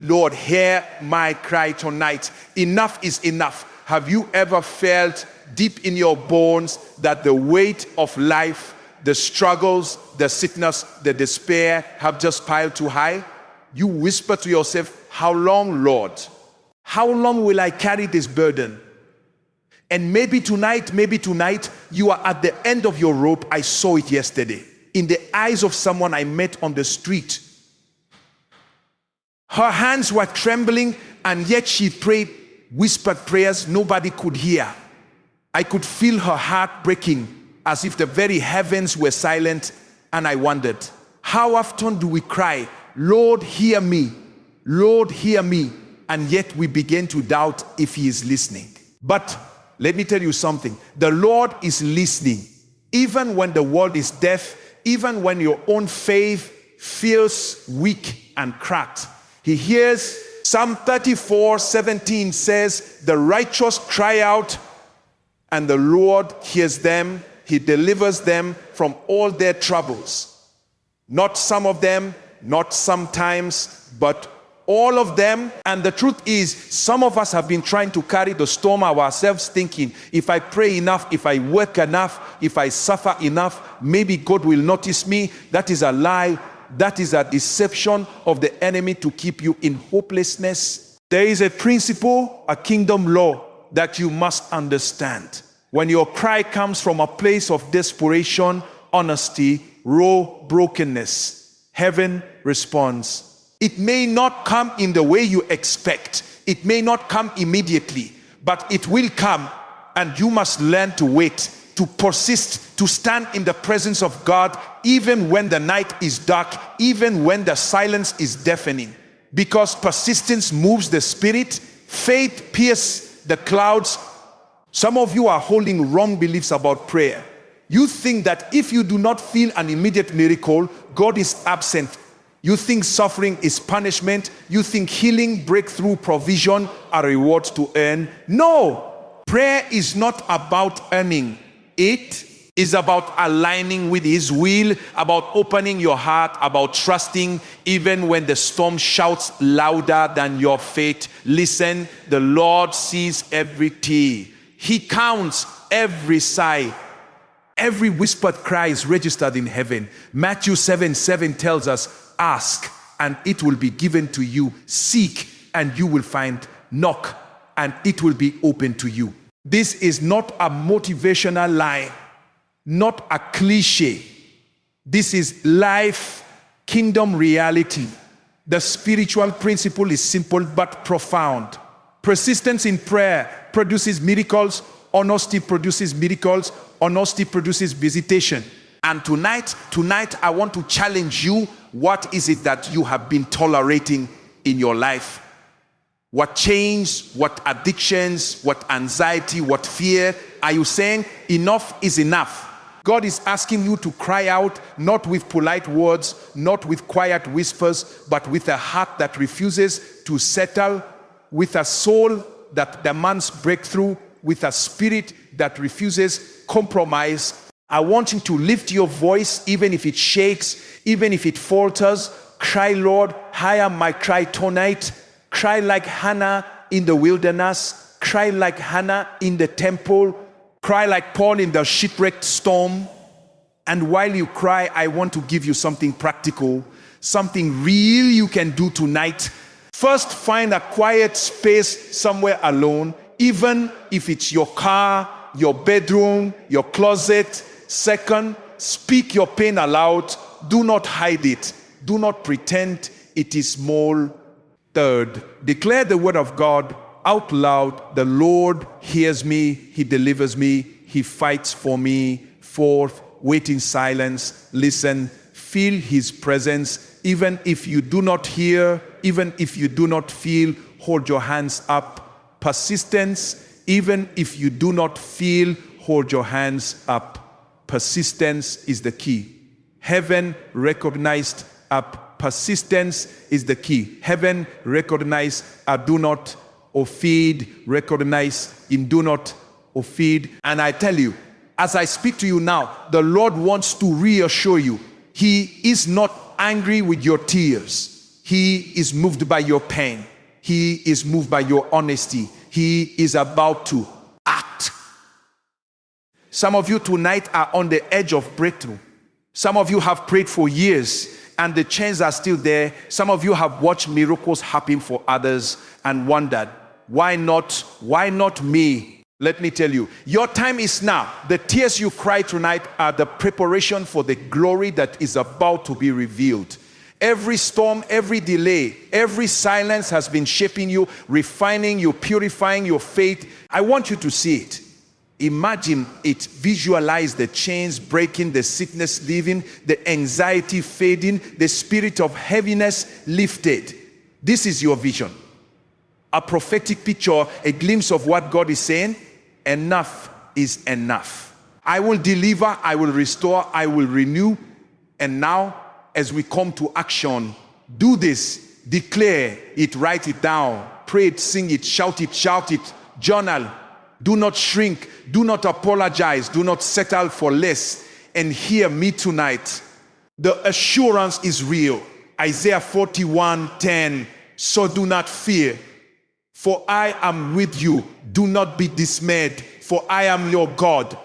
Lord, hear my cry tonight. Enough is enough. Have you ever felt deep in your bones that the weight of life, the struggles, the sickness, the despair have just piled too high? You whisper to yourself, how long, Lord? How long will I carry this burden? And maybe tonight, you are at the end of your rope. I saw it yesterday in the eyes of someone I met on the street. Her hands were trembling, and yet she prayed whispered prayers nobody could hear. I could feel her heart breaking as if the very heavens were silent, and I wondered, how often do we cry, Lord, hear me, Lord, hear me, and yet we begin to doubt if he is listening. But let me tell you something. The Lord is listening. Even when the world is deaf, even when your own faith feels weak and cracked, he hears. Psalm 34:17 says, the righteous cry out, and the Lord hears them. He delivers them from all their troubles. Not some of them, not sometimes, but all of them. And the truth is, some of us have been trying to carry the storm ourselves, thinking, if I pray enough, if I work enough, if I suffer enough, maybe God will notice me. That is a lie. That is a deception of the enemy to keep you in hopelessness. There is a principle, a kingdom law that you must understand. When your cry comes from a place of desperation, honesty, raw brokenness, heaven responds. It may not come in the way you expect. It may not come immediately, but it will come, and you must learn to wait, to persist, to stand in the presence of God, even when the night is dark, even when the silence is deafening. Because persistence moves the spirit, faith pierces the clouds. Some of you are holding wrong beliefs about prayer. You think that if you do not feel an immediate miracle, God is absent. You think suffering is punishment. You think healing, breakthrough, provision are rewards to earn. No, prayer is not about earning. It is about aligning with his will, about opening your heart, about trusting even when the storm shouts louder than your faith. Listen, the Lord sees every tear. He counts every sigh. Every whispered cry is registered in heaven. Matthew 7:7 tells us, ask and it will be given to you. Seek and you will find. Knock and it will be open to you. This is not a motivational line, not a cliche. This is life, kingdom reality. The spiritual principle is simple but profound. Persistence in prayer produces miracles. Honesty produces miracles. Honesty produces visitation. And tonight, I want to challenge you. What is it that you have been tolerating in your life? What chains, what addictions, what anxiety, what fear? Are you saying enough is enough? God is asking you to cry out, not with polite words, not with quiet whispers, but with a heart that refuses to settle, with a soul that demands breakthrough, with a spirit that refuses compromise. I want you to lift your voice, even if it shakes, even if it falters. Cry, Lord, hear my cry tonight. Cry like Hannah in the wilderness. Cry like Hannah in the temple. Cry like Paul in the shipwrecked storm. And while you cry, I want to give you something practical, something real you can do tonight. First, find a quiet space somewhere alone, even if it's your car, your bedroom, your closet. Second, speak your pain aloud. Do not hide it. Do not pretend it is small. Third, declare the word of God out loud. The Lord hears me. He delivers me. He fights for me. Fourth, wait in silence. Listen. Feel his presence. Even if you do not hear, even if you do not feel, hold your hands up. Persistence. Even if you do not feel, hold your hands up. Persistence is the key. Heaven recognized up. Persistence is the key. Heaven recognized a do not offend, recognize in do not offend. And I tell you, as I speak to you now, the Lord wants to reassure you. He is not angry with your tears. He is moved by your pain. He is moved by your honesty. He is about to act. Some of you tonight are on the edge of breakthrough. Some of you have prayed for years and the chains are still there. Some of you have watched miracles happen for others and wondered, why not me? Let me tell you, your time is now. The tears you cry tonight are the preparation for the glory that is about to be revealed. Every storm, every delay, every silence has been shaping you, refining you, purifying your faith. I want you to see it. Imagine it. Visualize the chains breaking, the sickness leaving, the anxiety fading, the spirit of heaviness lifted. This is your vision. A prophetic picture, a glimpse of what God is saying. Enough is enough. I will deliver, I will restore, I will renew. And now, as we come to action, do this, declare it, write it down, pray it, sing it, shout it, journal. Do not shrink, do not apologize, do not settle for less. And hear me tonight. The assurance is real. Isaiah 41:10. So do not fear, for I am with you. Do not be dismayed, for I am your God.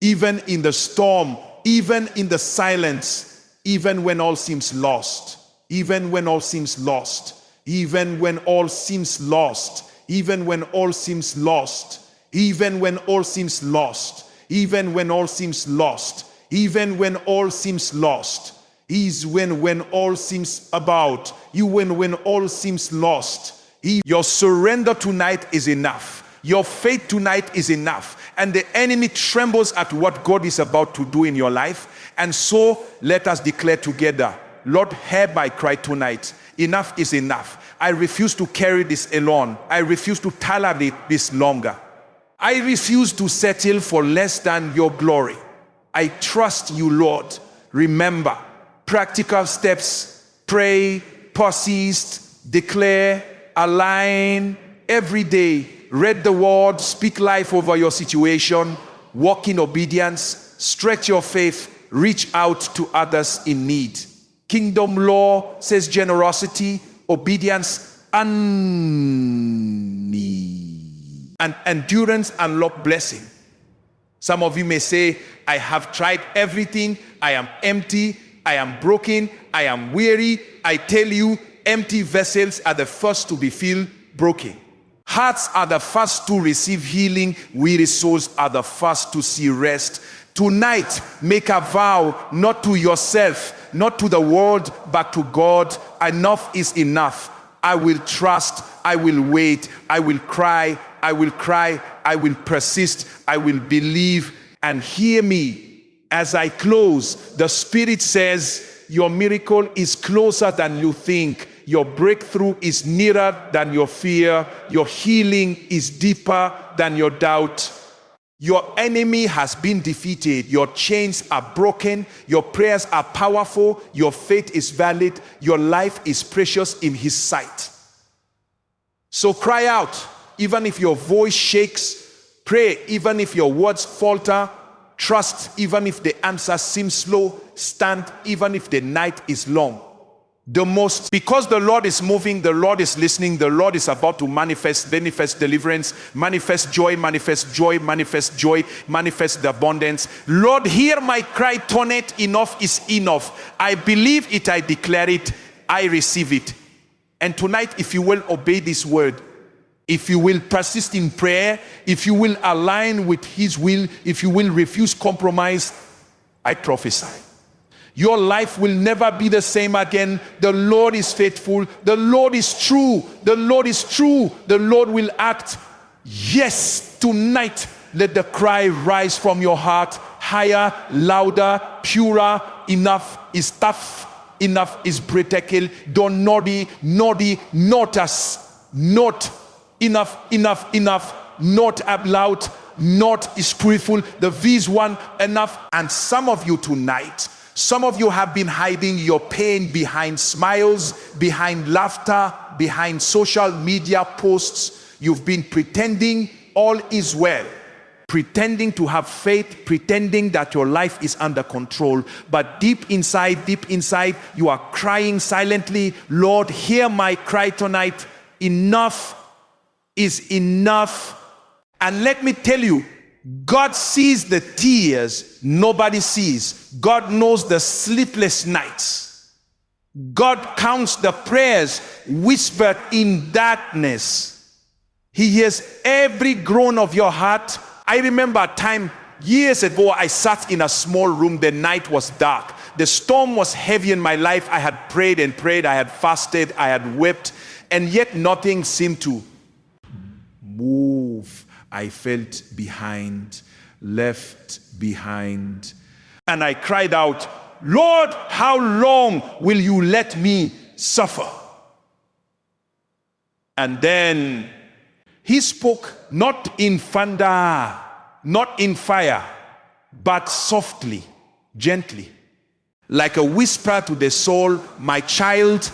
Even in the storm, even in the silence, even when all seems lost, even when all seems lost, even when all seems lost, even when all seems lost, even when all seems lost, even when all seems lost, even when all seems lost, He's when all seems about, you when all seems lost. Your surrender tonight is enough. Your faith tonight is enough. And the enemy trembles at what God is about to do in your life. And so let us declare together, Lord, hear my cry tonight. Enough is enough. I refuse to carry this alone. I refuse to tolerate this longer. I refuse to settle for less than your glory. I trust you, Lord. Remember, practical steps, pray, persist, declare, align every day. Read the word, speak life over your situation, walk in obedience, stretch your faith, reach out to others in need. Kingdom law says generosity, obedience, and endurance unlock blessing. Some of you may say, I have tried everything, I am empty, I am broken, I am weary. I tell you, empty vessels are the first to be filled, broken. Hearts are the first to receive healing. Weary souls are the first to see rest. Tonight, make a vow, not to yourself, not to the world, but to God. Enough is enough. I will trust, I will wait, I will cry, I will persist, I will believe. And hear me as I close. The Spirit says, your miracle is closer than you think. Your breakthrough is nearer than your fear. Your healing is deeper than your doubt. Your enemy has been defeated. Your chains are broken. Your prayers are powerful. Your faith is valid. Your life is precious in His sight. So cry out, even if your voice shakes. Pray, even if your words falter. Trust, even if the answer seems slow. Stand, even if the night is long. Because the Lord is moving, the Lord is listening, the Lord is about to manifest deliverance, manifest joy, manifest the abundance. Lord, hear my cry, turn it. Enough is enough. I believe it, I declare it, I receive it. And tonight, if you will obey this word, if you will persist in prayer, if you will align with His will, if you will refuse compromise, I prophesy, your life will never be the same again. The Lord is faithful. The Lord is true. The Lord is true. The Lord will act. Yes, tonight, let the cry rise from your heart. Higher, louder, purer. Enough is tough. Enough is breathtaking. Don't naughty, not us. Not enough. Not up loud. Not is spiritual. The V is one, enough. And some of you tonight, some of you have been hiding your pain behind smiles, behind laughter, behind social media posts. You've been pretending all is well. pretending to have faith, pretending that your life is under control. But deep inside, you are crying silently, Lord, hear my cry tonight. Enough is enough. And let me tell you, God sees the tears nobody sees. God knows the sleepless nights. God counts the prayers whispered in darkness. He hears every groan of your heart. I remember a time years ago, I sat in a small room. The night was dark. The storm was heavy in my life. I had prayed and prayed. I had fasted. I had wept. And yet nothing seemed to move. I felt behind, left behind. And I cried out, Lord, how long will you let me suffer? And then he spoke not in thunder, not in fire, but softly, gently, like a whisper to the soul, my child,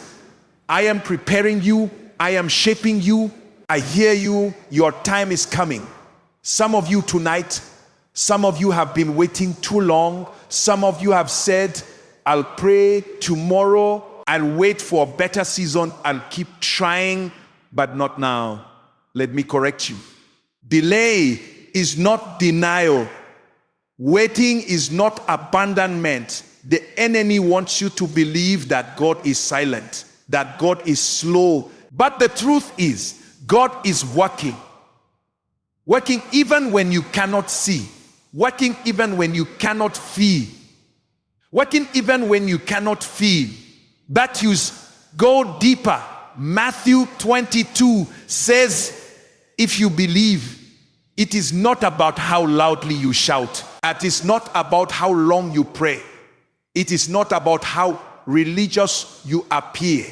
I am preparing you, I am shaping you, I hear you, your time is coming. Some of you tonight, some of you have been waiting too long. Some of you have said, I'll pray tomorrow, I'll wait for a better season, I'll keep trying, but not now. Let me correct you. Delay is not denial. Waiting is not abandonment. The enemy wants you to believe that God is silent, that God is slow. But the truth is, God is working. Working even when you cannot see. Working even when you cannot feel. Working even when you cannot feel. Matthews, go deeper. Matthew 22 says, if you believe, it is not about how loudly you shout. It is not about how long you pray. It is not about how religious you appear.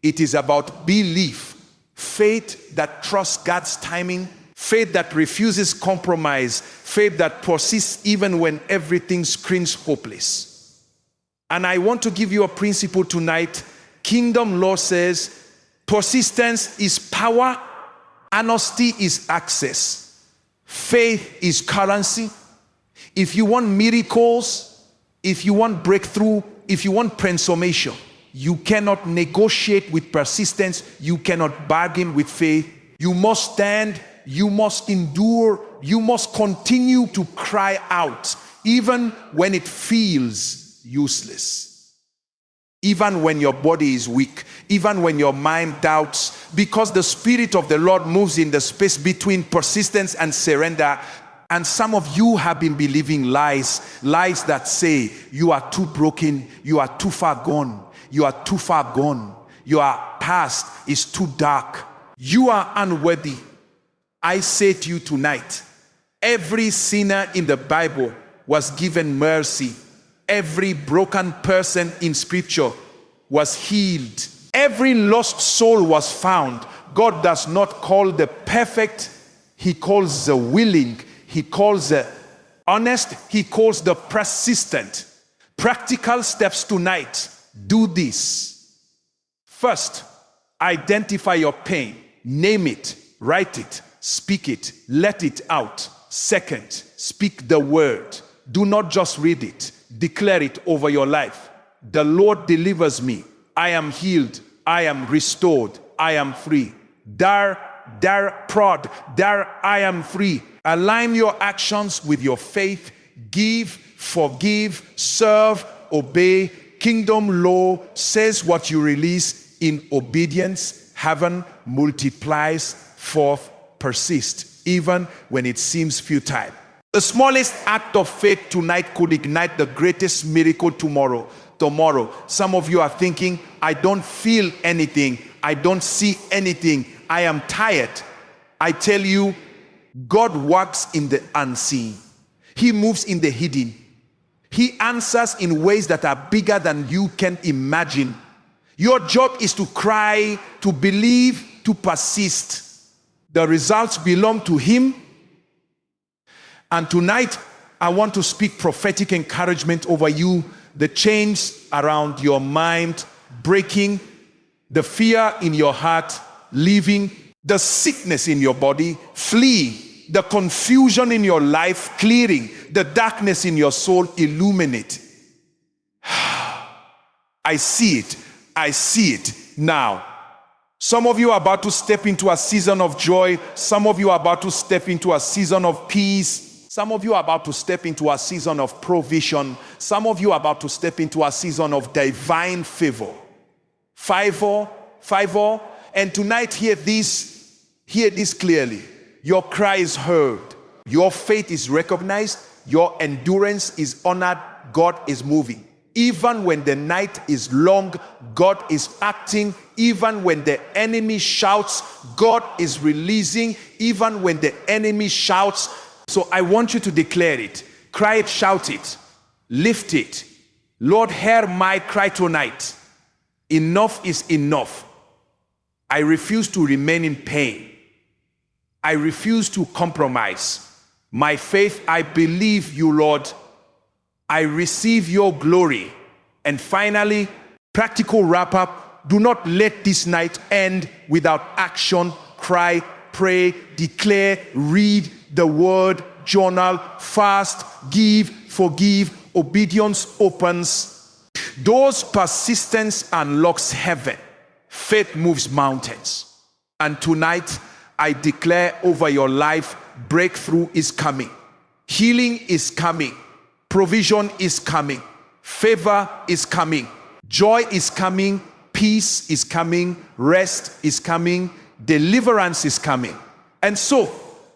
It is about belief. Faith that trusts God's timing. Faith that refuses compromise. Faith that persists even when everything screams hopeless. And I want to give you a principle tonight. Kingdom law says, persistence is power. Honesty is access. Faith is currency. If you want miracles, if you want breakthrough, if you want transformation, you cannot negotiate with persistence. You cannot bargain with faith. You must stand. You must endure. You must continue to cry out, even when it feels useless. Even when your body is weak, even when your mind doubts, because the Spirit of the Lord moves in the space between persistence and surrender. And some of you have been believing lies that say you are too broken, you are too far gone, you are too far gone, your past is too dark, you are unworthy. I say to you tonight, every sinner in the Bible was given mercy. Every broken person in scripture was healed. Every lost soul was found. God does not call the perfect, he calls the willing, he calls the honest, he calls the persistent. Practical steps tonight. Do this. First, identify your pain. Name it, write it, speak it, let it out. Second, speak the word. Do not just read it. Declare it over your life. The Lord delivers me. I am healed. I am restored. I am free. There I am free. Align your actions with your faith. Give, forgive, serve, obey. Kingdom law says what you release in obedience, heaven multiplies forth. Persist, even when it seems futile. The smallest act of faith tonight could ignite the greatest miracle tomorrow. Some of you are thinking, I don't feel anything. I don't see anything. I am tired. I tell you, God works in the unseen. He moves in the hidden. He answers in ways that are bigger than you can imagine. Your job is to cry, to believe, to persist. The results belong to Him. And tonight, I want to speak prophetic encouragement over you. The chains around your mind breaking, the fear in your heart leaving, the sickness in your body flee the confusion in your life clearing, the darkness in your soul illuminate. I see it. I see it now. Some of you are about to step into a season of joy. Some of you are about to step into a season of peace. Some of you are about to step into a season of provision. Some of you are about to step into a season of divine favor. Favor. And tonight, hear this clearly. Your cry is heard. Your faith is recognized. Your endurance is honored. God is moving. Even when the night is long, God is acting. Even when the enemy shouts, God is releasing. Even when the enemy shouts. So I want you to declare it. Cry it, shout it, lift it. Lord, hear my cry tonight. Enough is enough. I refuse to remain in pain. I refuse to compromise. My faith, I believe you, Lord. I receive your glory. And finally, practical wrap up. Do not let this night end without action. Cry, pray, declare, read the word, journal, fast, give, forgive. Obedience opens doors. Persistence unlocks heaven. Faith moves mountains. And tonight, I declare over your life, breakthrough is coming. Healing is coming. Provision is coming. Favor is coming. Joy is coming. Peace is coming. Rest is coming. Deliverance is coming. And so,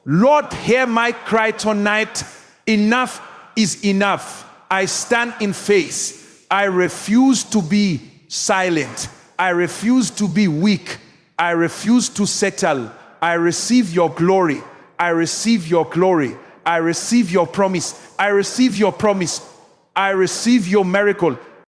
Lord, hear my cry tonight. Enough is enough. I stand in faith. I refuse to be silent. I refuse to be weak. I refuse to settle. I receive your glory. I receive your glory. I receive your promise. I receive your promise. I receive your miracle.